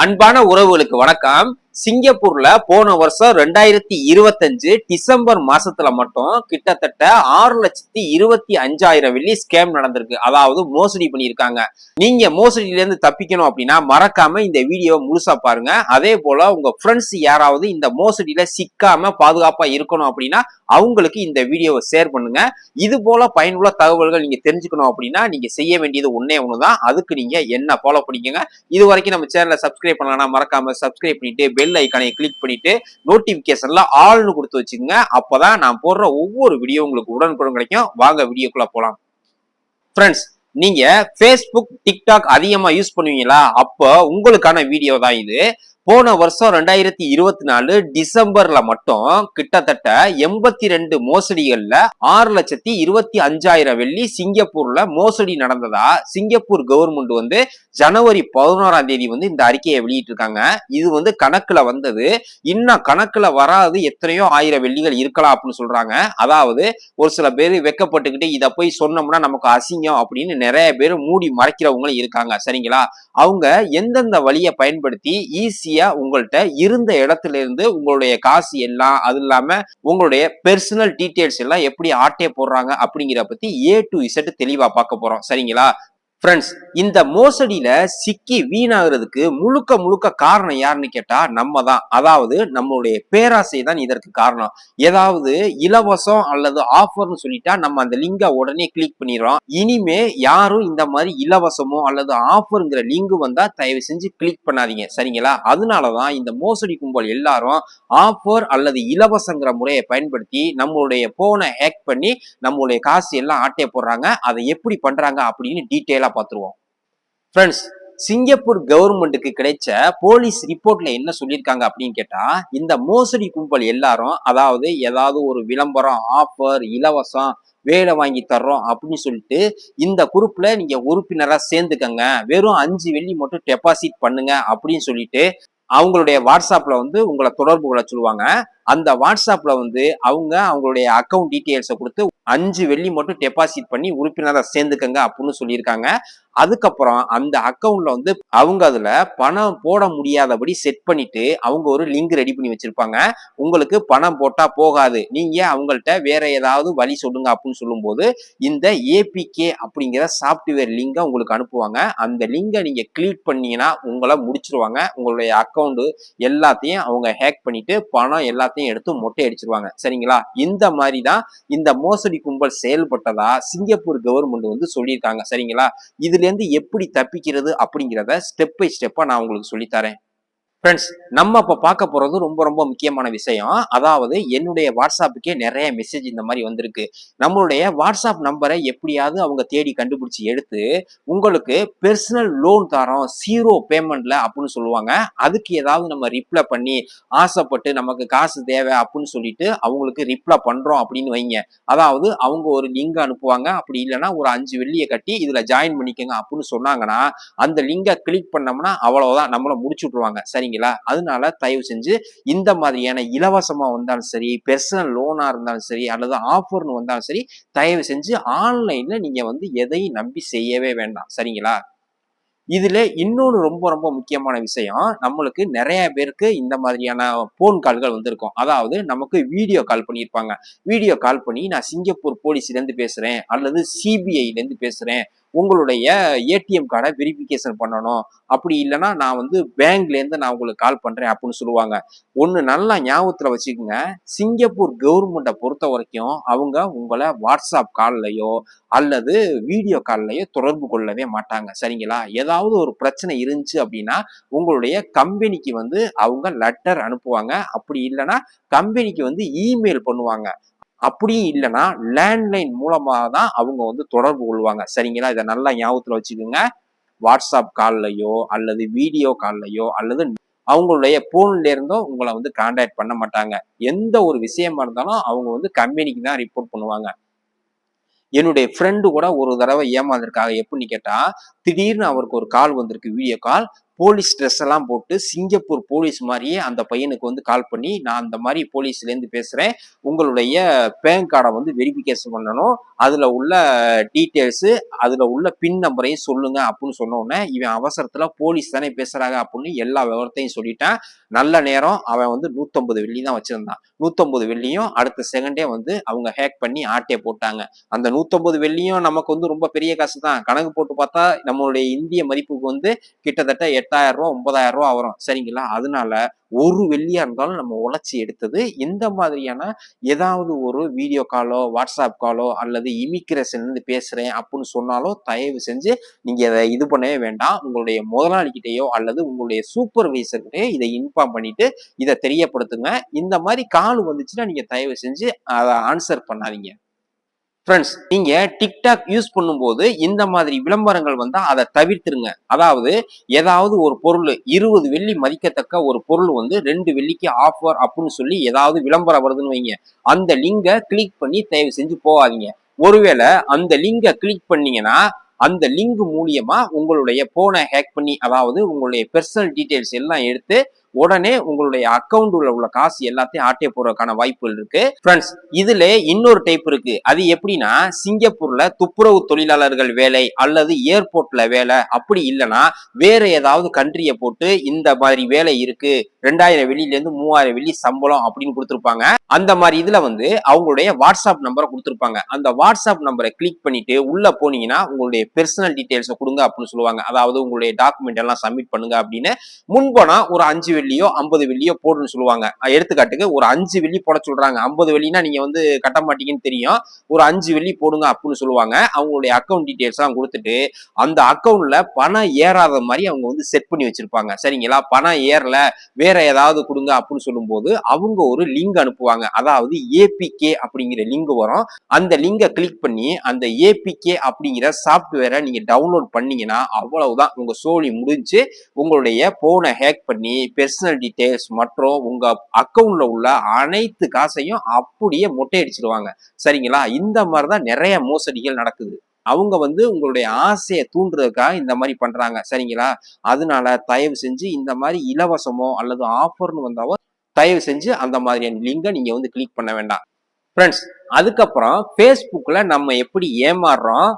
அன்பான உறவுகளுக்கு வணக்கம். சிங்கப்பூர்ல போன வருஷம் 2025 டிசம்பர் மாசத்துல மட்டும் கிட்டத்தட்ட 6,25,000 வெள்ளி ஸ்கேம் நடந்திருக்கு. அதாவது மோசடி பண்ணியிருக்காங்க. நீங்க மோசடியில இருந்து தப்பிக்கணும் அப்படின்னா மறக்காம இந்த வீடியோவை முழுசா பாருங்க. அதே போல உங்க ஃப்ரெண்ட்ஸ் யாராவது இந்த மோசடியில சிக்காம பாதுகாப்பா இருக்கணும் அப்படின்னா அவங்களுக்கு இந்த வீடியோவை ஷேர் பண்ணுங்க. இது போல பயனுள்ள தகவல்கள் நீங்க தெரிஞ்சுக்கணும் அப்படின்னா நீங்க செய்ய வேண்டியது ஒன்னே ஒண்ணுதான். அதுக்கு நீங்க என்ன ஃபாலோ பண்ணிக்கோங்க. இது வரைக்கும் நம்ம சேனலை சப்ஸ்கிரைப் பண்ணலாம், மறக்காம சப்ஸ்கிரைப் பண்ணிட்டு பெல் ஐக்கானை கிளிக் பண்ணிட்டு நோட்டிபிகேஷன்ல ஆல்னு கொடுத்து வச்சுக்கோங்க. அப்பதான் நான் போடுற ஒவ்வொரு வீடியோ உங்களுக்கு உடனுக்குடன் கிடைக்கும். வாங்க வீடியோக்குள்ள போலாம். ஃப்ரெண்ட்ஸ், நீங்க Facebook, TikTok அதிகமா யூஸ் பண்ணுவீங்களா? அப்போ உங்களுக்கான வீடியோ தான் இது. போன வருஷம் 2024 டிசம்பர்ல மட்டும் கிட்டத்தட்ட 82 மோசடிகள்ல 6,25,000 வெள்ளி சிங்கப்பூர்ல மோசடி நடந்ததா சிங்கப்பூர் கவர்மெண்ட் வந்து ஜனவரி 11ஆம் தேதி வந்து இந்த அறிக்கையை வெளியிட்டு இருக்காங்க. இது கணக்குல வந்தது. இன்னும் கணக்குல வராது எத்தனையோ ஆயிரம் வெள்ளிகள் இருக்கலாம் அப்படின்னு சொல்றாங்க. அதாவது ஒரு சில பேர் வெக்கப்பட்டுக்கிட்டு இதை போய் சொன்னோம்னா நமக்கு அசிங்கம் அப்படின்னு நிறைய பேர் மூடி மறைக்கிறவங்களும் இருக்காங்க. சரிங்களா? அவங்க எந்தெந்த வழியை பயன்படுத்தி ஈஸியா உங்கள்கிட்ட இருந்த இடத்துல இருந்து உங்களுடைய காசு எல்லாம், அது இல்லாம உங்களுடைய பெர்சனல் டீடைல்ஸ் எல்லாம் எப்படி ஆட்டே போடுறாங்க அப்படிங்கிற பத்தி A to Z தெளிவா பார்க்க போறோம். சரிங்களா? ஃப்ரெண்ட்ஸ், இந்த மோசடியில சிக்கி வீணாகிறதுக்கு முழுக்க முழுக்க காரணம் யாருன்னு கேட்டா நம்ம தான். அதாவது நம்மளுடைய பேராசை தான் இதற்கு காரணம். ஏதாவது இலவசம் அல்லது ஆஃபர்னு சொல்லிட்டா நம்ம அந்த லிங்கை உடனே கிளிக் பண்ணிடுறோம். இனிமே யாரும் இந்த மாதிரி இலவசமோ அல்லது ஆஃபருங்கிற லிங்க் வந்தா தயவு செஞ்சு கிளிக் பண்ணாதீங்க. சரிங்களா? அதனாலதான் இந்த மோசடி கும்பல் எல்லாரும் ஆஃபர் அல்லது இலவசங்கிற முறையை பயன்படுத்தி நம்மளுடைய போனை ஹேக் பண்ணி நம்மளுடைய காசு எல்லாம் ஆட்டே போடுறாங்க. அதை எப்படி பண்றாங்க அப்படின்னு டீட்டெயிலா பார்த்துருவோம். ஃப்ரெண்ட்ஸ், சிங்கப்பூர் கவர்மெண்ட்டுக்கு கிடைச்ச போலீஸ் ரிப்போர்ட்ல என்ன சொல்லியிருக்காங்க அப்படின்னு கேட்டா, இந்த மோசடி கும்பல் எல்லாரும் அதாவது ஏதாவது ஒரு விளம்பரம், ஆஃபர், இலவசம், வேலை வாங்கி தர்றோம் அப்படின்னு சொல்லிட்டு இந்த குரூப்ல நீங்க உறுப்பினரா சேர்ந்துக்கங்க, வெறும் 5 வெள்ளி மட்டும் டெபாசிட் பண்ணுங்க அப்படின்னு சொல்லிட்டு அவங்களுடைய வாட்ஸ்அப்ல உங்களை தொடர்பு கொள்ள சொல்லுவாங்க. அந்த வாட்ஸ்அப்ல அவங்களுடைய அக்கௌண்ட் டீட்டெயில்ஸை கொடுத்து 5 வெள்ளி மட்டும் டெபாசிட் பண்ணி உறுப்பினரை சேர்ந்துக்கங்க அப்படின்னு சொல்லியிருக்காங்க. அதுக்கப்புறம் அந்த அக்கௌண்ட்ல அவங்க அதுல பணம் போட முடியாதபடி செட் பண்ணிட்டு அவங்க ஒரு லிங்க் ரெடி பண்ணி வச்சிருப்பாங்க. உங்களுக்கு பணம் போட்டா போகாது, நீங்க அவங்கள்ட்ட வேற ஏதாவது வழி சொல்லுங்க அப்படின்னு சொல்லும் போது இந்த APK அப்படிங்கிற சாப்ட்வேர் லிங்கை உங்களுக்கு அனுப்புவாங்க. அந்த லிங்கை நீங்க கிளிக் பண்ணீங்கன்னா உங்களை முடிச்சிருவாங்க. உங்களுடைய அக்கௌண்ட் எல்லாத்தையும் அவங்க ஹேக் பண்ணிட்டு பணம் எல்லாத்தையும் எடுத்து மொட்டை அடிச்சிருவாங்க. சரிங்களா? இந்த மாதிரி தான் இந்த மோசடி கும்பல் செயல்பட்டதா சிங்கப்பூர் கவர்மெண்ட் சொல்லியிருக்காங்க. சரிங்களா? இதுல இருந்து எப்படி தப்பிக்கிறது அப்படிங்கிறத ஸ்டெப் பை ஸ்டெப்பா நான் உங்களுக்கு சொல்லித்தரேன். ஃப்ரெண்ட்ஸ், நம்ம இப்ப பார்க்க போறது ரொம்ப ரொம்ப முக்கியமான விஷயம். அதாவது என்னுடைய வாட்ஸ்அப்புக்கே நிறைய மெசேஜ் இந்த மாதிரி வந்திருக்கு. நம்மளுடைய வாட்ஸ்அப் நம்பரை எப்படியாவது அவங்க தேடி கண்டுபிடிச்சு எடுத்து உங்களுக்கு பெர்சனல் லோன் தரோம் 0 பேமெண்ட்ல அப்படின்னு சொல்லுவாங்க. அதுக்கு ஏதாவது நம்ம ரிப்ளை பண்ணி ஆசைப்பட்டு நமக்கு காசு தேவை அப்படின்னு சொல்லிட்டு அவங்களுக்கு ரிப்ளை பண்றோம் அப்படின்னு வைங்க. அதாவது அவங்க ஒரு லிங்க் அனுப்புவாங்க. அப்படி இல்லைன்னா ஒரு 5 வெள்ளியை கட்டி இதுல ஜாயின் பண்ணிக்கங்க அப்படின்னு சொன்னாங்கன்னா அந்த லிங்கை கிளிக் பண்ணோம்னா அவ்வளவுதான், நம்மள முடிச்சு விட்டுருவாங்க. சரிங்களா? அதனால தயவு செஞ்சு இந்த மாதிரியான இலவசமா வந்தாலும் சரி, பெர்சனல் லோனா இருந்தாலும் சரி, அல்லது ஆஃபர்னு வந்தாலும் சரி, தயவு செஞ்சு ஆன்லைன்ல நீங்க எதையும் நம்பி செய்யவே வேண்டாம். சரிங்களா? இதுல இன்னொன்னு ரொம்ப ரொம்ப முக்கியமான விஷயம், நம்மளுக்கு நிறைய பேருக்கு இந்த மாதிரியான போன் கால்கள் வந்திருக்கும். அதாவது நமக்கு வீடியோ கால் பண்ணியிருப்பாங்க. வீடியோ கால் பண்ணி நான் சிங்கப்பூர் போலீஸ்ல இருந்து பேசுறேன் அல்லது CBIல இருந்து பேசுறேன், உங்களுடைய ATM கார்டை வெரிஃபிகேஷன் பண்ணணும், அப்படி இல்லைன்னா நான் பேங்க்ல இருந்து நான் உங்களுக்கு கால் பண்றேன் அப்படின்னு சொல்லுவாங்க. ஒண்ணு நல்லா ஞாபகத்துல வச்சுக்கோங்க, சிங்கப்பூர் கவர்மெண்ட்டை பொறுத்த வரைக்கும் அவங்க உங்களை வாட்ஸ்அப் கால்லயோ அல்லது வீடியோ கால்லயோ தொடர்பு கொள்ளவே மாட்டாங்க. சரிங்களா? ஏதாவது ஒரு பிரச்சனை இருந்துச்சு அப்படின்னா உங்களுடைய கம்பெனிக்கு அவங்க லெட்டர் அனுப்புவாங்க. அப்படி இல்லைன்னா கம்பெனிக்கு இமெயில் பண்ணுவாங்க. அப்படியும் இல்லைன்னா லேண்ட்லைன் மூலமா தான் அவங்க தொடர்பு கொள்வாங்க. சரிங்களா? இதை நல்லா ஞாபகத்துல வச்சுக்கோங்க. வாட்ஸ்அப் கால்லயோ அல்லது வீடியோ கால்லயோ அல்லது அவங்களுடைய போன்ல இருந்தோ உங்களை கான்டாக்ட் பண்ண மாட்டாங்க. எந்த ஒரு விஷயமா இருந்தாலும் அவங்க கம்பெனிக்கு தான் ரிப்போர்ட் பண்ணுவாங்க. என்னுடைய ஃப்ரெண்டு கூட ஒரு தடவை ஏமாந்துருக்காங்க. எப்படின்னு கேட்டா, திடீர்னு அவருக்கு ஒரு கால் வந்திருக்கு, வீடியோ கால். போலீஸ் ட்ரெஸ் எல்லாம் போட்டு சிங்கப்பூர் போலீஸ் மாதிரியே அந்த பையனுக்கு வந்து கால் பண்ணி, நான் அந்த மாதிரி போலீஸ்ல இருந்து பேசுறேன், உங்களுடைய பேன் கார்டை வந்து வெரிஃபிகேஷன் பண்ணணும், அதுல உள்ள டீட்டெயில்ஸ், அதுல உள்ள பின் நம்பரையும் சொல்லுங்க அப்படின்னு சொன்ன உடனே இவன் அவசரத்துல போலீஸ் தானே பேசுறாங்க அப்படின்னு எல்லா விவரத்தையும் சொல்லிட்டான். நல்ல நேரம் அவன் வந்து 150 வெள்ளி தான் வச்சிருந்தான். 150 வெள்ளியும் அடுத்த செகண்டே வந்து அவங்க ஹேக் பண்ணி ஆட்டே போட்டாங்க. அந்த 150 வெள்ளியும் நமக்கு வந்து ரொம்ப பெரிய காசு தான். கணக்கு போட்டு பார்த்தா நம்மளுடைய இந்திய மதிப்புக்கு வந்து கிட்டத்தட்ட 8,000 ரூபா 9,000 ரூபா வரும், சரிங்களா? அதனால ஒரு வெள்ளியா இருந்தாலும் நம்ம உழைச்சி எடுத்தது. இந்த மாதிரியான ஏதாவது ஒரு வீடியோ காலோ, வாட்ஸ்அப் காலோ அல்லது இமிகிரேஷன்ல இருந்து பேசுறேன் அப்படின்னு சொன்னாலோ தயவு செஞ்சு நீங்க இதை இது பண்ணவே வேண்டாம். உங்களுடைய முதலாளிகிட்டயோ அல்லது உங்களுடைய சூப்பர்வைசர்கிட்டயோ இதை இன்ஃபார்ம் பண்ணிட்டு இதை தெரியப்படுத்துங்க. இந்த மாதிரி கால் வந்துச்சுன்னா நீங்க தயவு செஞ்சு அதை ஆன்சர் பண்ணாதீங்க. ஃப்ரெண்ட்ஸ், நீங்க டிக்டாக் யூஸ் பண்ணும்போது இந்த மாதிரி விளம்பரங்கள் வந்தா அதை தவிர்த்துருங்க. அதாவது ஏதாவது ஒரு பொருள் 20 வெள்ளி மதிக்கத்தக்க ஒரு பொருள் வந்து 2 வெள்ளிக்கு ஆஃபர் அப்படின்னு சொல்லி ஏதாவது விளம்பரம் வருதுன்னு வைங்க, அந்த லிங்கை கிளிக் பண்ணி தயவு செஞ்சு போகாதீங்க. ஒருவேளை அந்த லிங்கை கிளிக் பண்ணீங்கன்னா அந்த லிங்க் மூலியமா உங்களுடைய போனை ஹேக் பண்ணி, அதாவது உங்களுடைய பெர்சனல் டீடைல்ஸ் எல்லாம் எடுத்து உடனே உங்களுடைய அக்கௌண்ட்ல உள்ள காசு எல்லாத்தையும் ஆட்டே போறதுக்கான வாய்ப்புகள் இருக்கு. ஃப்ரெண்ட்ஸ், இதுல இன்னொரு டைப் இருக்கு. அது எப்படின்னா, சிங்கப்பூர்ல துப்புரவு தொழிலாளர்கள் வேலை அல்லது ஏர்போர்ட்ல வேலை, அப்படி இல்லைன்னா வேற ஏதாவது கண்ட்ரிய போட்டு இந்த மாதிரி வேலை இருக்கு, 2000 வெள்ளியில இருந்து 3000 வெள்ளி சம்பளம் அப்படின்னு கொடுத்திருப்பாங்க. அந்த மாதிரி இதுல வந்து அவங்களுடைய வாட்ஸ்அப் நம்பரை கொடுத்திருப்பாங்க. அந்த வாட்ஸ்அப் நம்பரை கிளிக் பண்ணிட்டு உள்ள போனீங்கன்னா உங்களுடைய பெர்சனல் டீடைல்ஸ் கொடுங்க அப்படின்னு சொல்லுவாங்க. அதாவது உங்களுடைய டாக்குமெண்ட் எல்லாம் சப்மிட் பண்ணுங்க அப்படின்னு. முன்போனா ஒரு 5 வெள்ளியோ 50 வெள்ளியோ போடுன்னு சொல்லுவாங்க. எடுத்துக்காட்டுக்கு ஒரு 5 வெள்ளி போட சொல்றாங்க. 50 வெள்ளினா நீங்க வந்து கட்ட மாட்டீங்கன்னு தெரியும். ஒரு 5 வெள்ளி போடுங்க அப்படின்னு சொல்லுவாங்க. அவங்களுடைய அக்கௌண்ட் டீடைல்ஸ் எல்லாம் கொடுத்துட்டு அந்த அக்கௌண்ட்ல பணம் ஏறாத மாதிரி அவங்க வந்து செட் பண்ணி வச்சிருப்பாங்க, சரிங்களா? பணம் ஏறல, வேற ஏதாவது கொடுங்க அப்படின்னு சொல்லும் போது அவங்க ஒரு லிங்க் அனுப்புவாங்க. அதாவது ஏபிகே அப்படிங்கிற லிங்க் வரும். அந்த லிங்கை கிளிக் பண்ணி அந்த ஏபிகே அப்படிங்கிற சாப்ட்வேரை நீங்க டவுன்லோட் பண்ணீங்கன்னா அவ்வளவுதான், உங்க சோலி முடிஞ்சு. உங்களுடைய போனை ஹேக் பண்ணி பெர்சனல் டீடைல்ஸ் மற்றும் உங்க அக்கௌண்ட்ல உள்ள அனைத்து காசையும் அப்படியே மொட்டையடிச்சிருவாங்க, சரிங்களா? இந்த மாதிரிதான் நிறைய மோசடிகள் நடக்குது. அவங்க வந்து உங்களுடைய ஆசையை தூண்டுறதுக்காக இந்த மாதிரி பண்றாங்க, சரிங்களா? அதனால தயவு செஞ்சு இந்த மாதிரி இலவசமோ அல்லது ஆஃபர்னு வந்தாவோ தயவு செஞ்சு அந்த மாதிரியான லிங்கை நீங்க வந்து கிளிக் பண்ண வேண்டாம். ஃப்ரெண்ட்ஸ், அதுக்கப்புறம் ஃபேஸ்புக்ல நம்ம எப்படி ஏமாறுறோம்,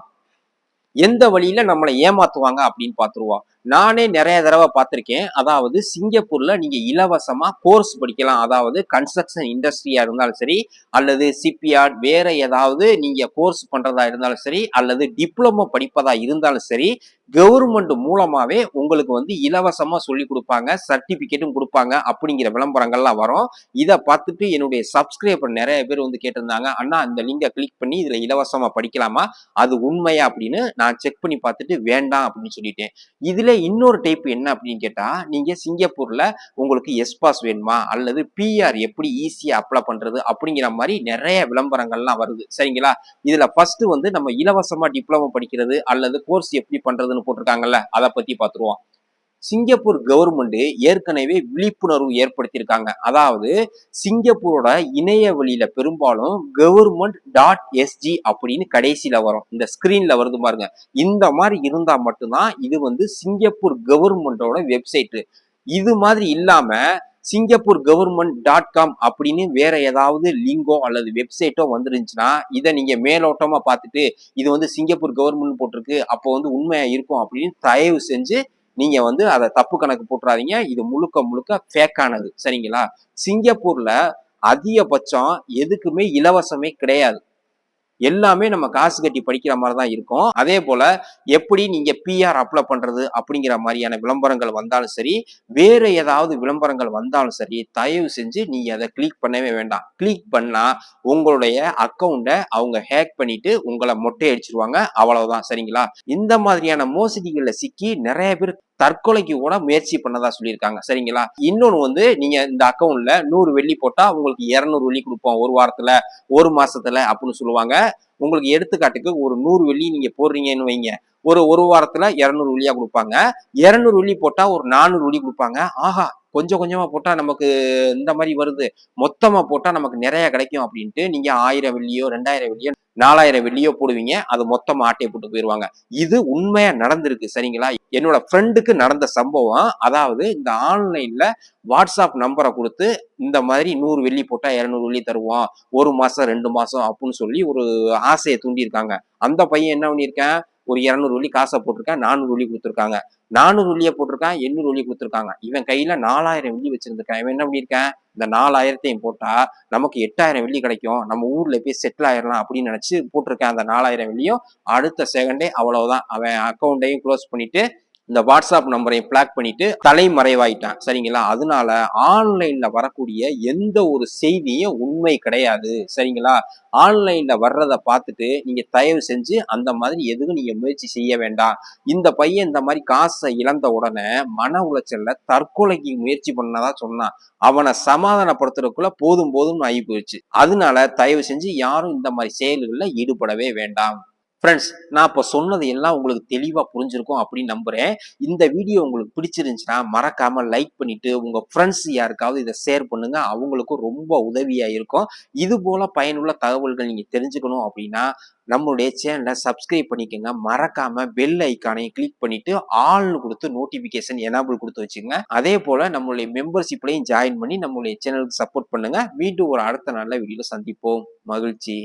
எந்த வழியில நம்மளை ஏமாத்துவாங்க அப்படின்னு பார்த்துருவோம். நானே நிறைய தடவை பார்த்திருக்கேன். அதாவது சிங்கப்பூர்ல நீங்க இலவசமா கோர்ஸ் படிக்கலாம். அதாவது கன்ஸ்ட்ரக்ஷன் இண்டஸ்ட்ரியா இருந்தாலும் சரி, அல்லது சிப்யார்ட் வேற ஏதாவது நீங்க கோர்ஸ் பண்றதா இருந்தாலும் சரி, அல்லது டிப்ளமோ படிப்பதா இருந்தாலும் சரி, கவர்மெண்ட் மூலமாவே உங்களுக்கு வந்து இலவசமா சொல்லி கொடுப்பாங்க, சர்டிபிகேட்டும் கொடுப்பாங்க அப்படிங்கிற விளம்பரங்கள்லாம் வரும். இதை பார்த்துட்டு என்னுடைய சப்ஸ்கிரைபர் நிறைய பேர் வந்து கேட்டிருந்தாங்க, அண்ணா இந்த லிங்கை கிளிக் பண்ணி இதுல இலவசமா படிக்கலாமா, அது உண்மையா அப்படின்னு நான் செக் பண்ணி பார்த்துட்டு வேண்டாம் அப்படின்னு சொல்லிட்டேன். இதுல இன்னொரு டைப் என்ன அப்படின்னு கேட்டா, நீங்க சிங்கப்பூர்ல உங்களுக்கு எஸ் பாஸ் வேணுமா அல்லது பிஆர் எப்படி ஈஸியா அப்ளை பண்றது அப்படிங்கிற மாதிரி நிறைய விளம்பரங்கள்லாம் வருது, சரிங்களா? இதுல ஃபர்ஸ்ட் வந்து நம்ம இலவசமா டிப்ளமோ படிக்கிறது அல்லது கோர்ஸ் எப்படி பண்றதுன்னு போட்டிருக்காங்கல்ல, அதை பத்தி பார்த்துருவோம். சிங்கப்பூர் கவர்மெண்ட் ஏற்கனவே விழிப்புணர்வு ஏற்படுத்தியிருக்காங்க. அதாவது சிங்கப்பூரோட இணைய வழியில பெரும்பாலும் government.sg அப்படின்னு கடைசியில வரும். இந்த ஸ்கிரீன்ல வருது பாருங்க. இந்த மாதிரி இருந்தா மட்டும்தான் இது வந்து சிங்கப்பூர் கவர்மெண்டோட வெப்சைட். இது மாதிரி இல்லாம சிங்கப்பூர் government.com அப்படின்னு வேற ஏதாவது லிங்கோ அல்லது வெப்சைட்டோ வந்துருந்துச்சுன்னா இதை நீங்க மேலோட்டமா பார்த்துட்டு இது வந்து சிங்கப்பூர் கவர்மெண்ட் போட்டிருக்கு அப்போ வந்து உண்மையா இருக்கும் அப்படின்னு தயவு செஞ்சு நீங்க வந்து அதை தப்பு கணக்கு போட்டுறாதீங்க. இது முழுக்க முழுக்க ஃபேக்கானது, சரிங்களா? சிங்கப்பூர்ல அதிகபட்சம் எதுக்குமே இலவசமே கிடையாது. எல்லாமே நம்ம காசு கட்டி படிக்கிற மாதிரி தான் இருக்கும். அதே போல எப்படி நீங்க பிஆர் அப்ளை பண்றது அப்படிங்கிற மாதிரியான விளம்பரங்கள் வந்தாலும் சரி, வேற ஏதாவது விளம்பரங்கள் வந்தாலும் சரி, தயவு செஞ்சு நீங்க அதை கிளிக் பண்ணவே வேண்டாம். கிளிக் பண்ணா உங்களுடைய அக்கௌண்ட்டை அவங்க ஹேக் பண்ணிட்டு உங்களை மொட்டை அடிச்சிருவாங்க, அவ்வளவுதான், சரிங்களா? இந்த மாதிரியான மோசடிகள்ல சிக்கி நிறைய பேர் தற்கொலைக்கு கூட முயற்சி பண்ணதா சொல்லியிருக்காங்க, சரிங்களா? இன்னொன்னு வந்து நீங்க இந்த அக்கௌண்ட்ல 100 வெள்ளி போட்டா உங்களுக்கு 200 வெள்ளி கொடுப்போம் ஒரு வாரத்துல, ஒரு மாசத்துல அப்படின்னு சொல்லுவாங்க. உங்களுக்கு எடுத்துக்காட்டுக்கு ஒரு 100 வெள்ளி நீங்க போடுறீங்கன்னு வைங்க, ஒரு வாரத்துல 200 வெள்ளியா கொடுப்பாங்க. 200 வெள்ளி போட்டா ஒரு 400 வெள்ளி கொடுப்பாங்க. ஆஹா, கொஞ்சம் கொஞ்சமா போட்டா நமக்கு இந்த மாதிரி வருது, மொத்தமா போட்டா நமக்கு நிறைய கிடைக்கும் அப்படின்ட்டு நீங்க 1000 வெள்ளியோ 2000 வெள்ளியோ 4000 வெள்ளியோ போடுவீங்க, அது மொத்தமா ஆட்டைய போட்டு போயிருவாங்க. இது உண்மையா நடந்திருக்கு சரிங்களா? என்னோட ஃப்ரெண்டுக்கு நடந்த சம்பவம். அதாவது இந்த ஆன்லைன்ல வாட்ஸ்அப் நம்பரை கொடுத்து இந்த மாதிரி 100 வெள்ளி போட்டா 200 வெள்ளி தருவோம், 1 மாசம் 2 மாசம் அப்படின்னு சொல்லி ஒரு ஆசையை தூண்டியிருக்காங்க. அந்த பையன் என்ன பண்ணியிருக்கேன், ஒரு 200 வெள்ளி காசை போட்டிருக்கேன், 400 வெள்ளி கொடுத்துருக்காங்க. 400 வெள்ளியை போட்டிருக்கான், 800 வெள்ளி கொடுத்துருக்காங்க. இவன் கையில 4000 வெள்ளி வச்சிருந்திருக்கான். இவன் என்ன பண்ணியிருக்கேன், இந்த 4000த்தையும் போட்டா நமக்கு 8000 வெள்ளி கிடைக்கும், நம்ம ஊர்ல போய் செட்டில் ஆயிடலாம் அப்படின்னு நினைச்சு போட்டிருக்கேன். அந்த 4000 வெள்ளியும் அடுத்த செகண்டே அவ்வளவுதான், அவன் அக்கௌண்ட்டையும் க்ளோஸ் பண்ணிட்டு இந்த வாட்ஸ்அப் நம்பரையும் பிளாக் பண்ணிட்டு தலைமறைவாயிட்டான் சரிங்களா? அதனால ஆன்லைன்ல வரக்கூடிய எந்த ஒரு செய்தியும் உண்மை கிடையாது சரிங்களா? ஆன்லைன்ல வர்றதை பார்த்துட்டு நீங்க தயவு செஞ்சு அந்த மாதிரி எதுவும் நீங்க முயற்சி செய்ய வேண்டாம். இந்த பையன் இந்த மாதிரி காசை இழந்த உடனே மன உளைச்சல்ல தற்கொலைக்கு முயற்சி பண்ணதா சொன்னான். அவனை சமாதானப்படுத்துறதுக்குள்ள போதும் போதும்னு ஆகி போயிடுச்சு. அதனால தயவு செஞ்சு யாரும் இந்த மாதிரி செயல்கள்ல ஈடுபடவே வேண்டாம். ஃப்ரெண்ட்ஸ், நான் இப்போ சொன்னது எல்லாம் உங்களுக்கு தெளிவா புரிஞ்சிருக்கும் அப்படின்னு நம்புறேன். இந்த வீடியோ உங்களுக்கு பிடிச்சிருந்துச்சுன்னா மறக்காம லைக் பண்ணிட்டு உங்க ஃப்ரெண்ட்ஸ் யாருக்காவது இதை ஷேர் பண்ணுங்க. அவங்களுக்கும் ரொம்ப உதவியா இருக்கும். இது போல பயனுள்ள தகவல்கள் நீங்க தெரிஞ்சுக்கணும் அப்படின்னா நம்மளுடைய சேனலை சப்ஸ்கிரைப் பண்ணிக்கோங்க. மறக்காம பெல் ஐக்கானையும் கிளிக் பண்ணிட்டு ஆல்னு கொடுத்து நோட்டிபிகேஷன் எனேபிள் கொடுத்து வச்சுங்க. அதே போல நம்மளுடைய மெம்பர்ஷிப்லையும் ஜாயின் பண்ணி நம்மளுடைய சேனலுக்கு சப்போர்ட் பண்ணுங்க. மீண்டும் ஒரு அடுத்த நல்ல வீடியோல சந்திப்போம். மகிழ்ச்சி.